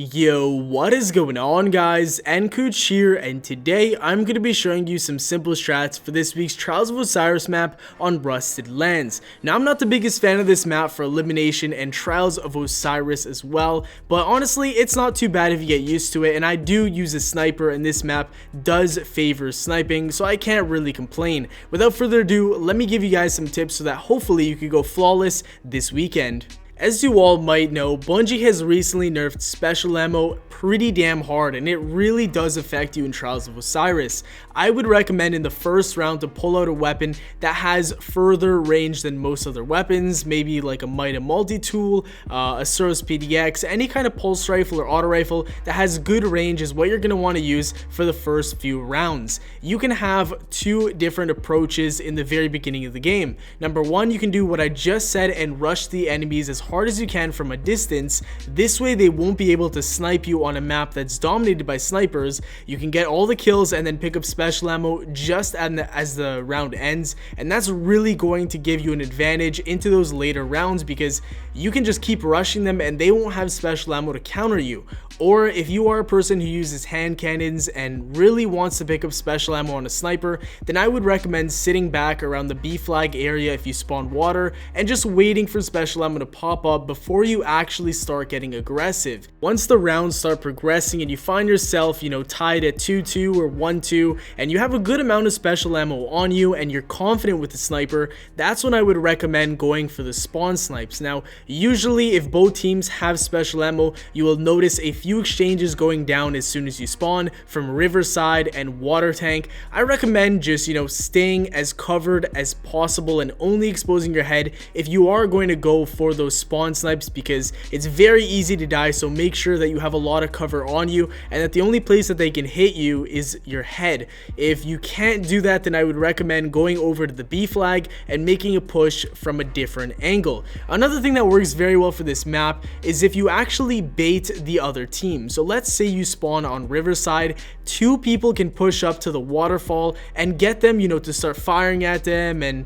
Yo, what is going on guys? nKuch here, and today I'm going to be showing you some simple strats for this week's Trials of Osiris map on Rusted Lands. Now, I'm not the biggest fan of this map for elimination and Trials of Osiris as well, but honestly it's not too bad if you get used to it, and I do use a sniper and this map does favor sniping, so I can't really complain. Without further ado, let me give you guys some tips so that hopefully you can go flawless this weekend. As you all might know, Bungie has recently nerfed special ammo pretty damn hard, and it really does affect you in Trials of Osiris. I would recommend in the first round to pull out a weapon that has further range than most other weapons, maybe like a Might and Multi-Tool, a Osiris PDX, any kind of pulse rifle or auto rifle that has good range is what you're going to want to use for the first few rounds. You can have two different approaches in the very beginning of the game. Number one, you can do what I just said and rush the enemies as hard as you can from a distance. This way they won't be able to snipe you on a map that's dominated by snipers. You can get all the kills and then pick up special ammo just as the round ends, and that's really going to give you an advantage into those later rounds because you can just keep rushing them and they won't have special ammo to counter you. Or if you are a person who uses hand cannons and really wants to pick up special ammo on a sniper, then I would recommend sitting back around the B flag area if you spawn water and just waiting for special ammo to pop up before you actually start getting aggressive. Once the rounds start progressing and you find yourself, tied at 2-2 or 1-2 and you have a good amount of special ammo on you and you're confident with the sniper, that's when I would recommend going for the spawn snipes. Now, usually if both teams have special ammo, you will notice a few exchanges going down as soon as you spawn from Riverside and Water Tank. I recommend just staying as covered as possible and only exposing your head if you are going to go for those spawn snipes, because it's very easy to die. So make sure that you have a lot of cover on you and that the only place that they can hit you is your head. If you can't do that, then I would recommend going over to the B flag and making a push from a different angle. Another thing that works very well for this map is if you actually bait the other team. So let's say you spawn on Riverside, two people can push up to the waterfall and get them to start firing at them and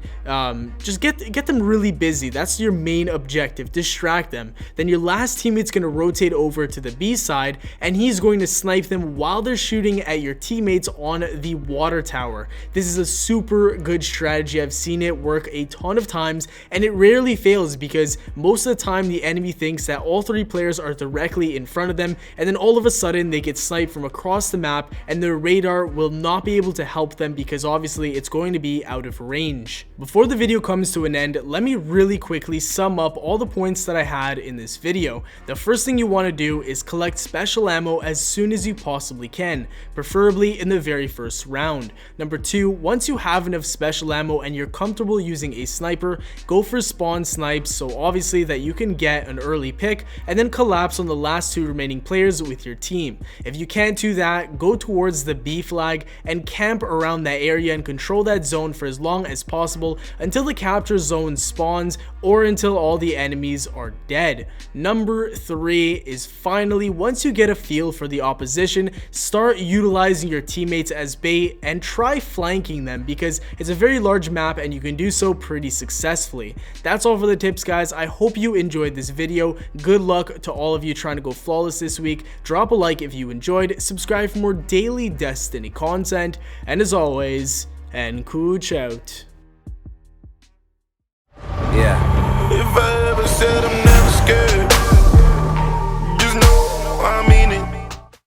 just get them really busy. That's your main objective, distract them. Then your last teammate's going to rotate over to the B side and he's going to snipe them while they're shooting at your teammates on the water tower. This is a super good strategy. I've seen it work a ton of times and it rarely fails because most of the time the enemy thinks that all three players are directly in front of them, and then all of a sudden they get sniped from across the map and their radar will not be able to help them because obviously it's going to be out of range. Before the video comes to an end, let me really quickly sum up all the points that I had in this video. The first thing you want to do is collect special ammo as soon as you possibly can, preferably in the very first round. Number two, once you have enough special ammo and you're comfortable using a sniper, go for spawn snipes, so obviously that you can get an early pick and then collapse on the last two remaining players with your team. If you can't do that, go towards the B flag and camp around that area and control that zone for as long as possible until the capture zone spawns or until all the enemies are dead. Number three is finally, once you get a feel for the opposition, start utilizing your teammates as bait and try flanking them because it's a very large map and you can do so pretty successfully. That's all for the tips, guys. I hope you enjoyed this video. Good luck to all of you trying to go flawless this week. Drop a like if you enjoyed, subscribe for more daily Destiny content, and as always, nKuch out. Yeah.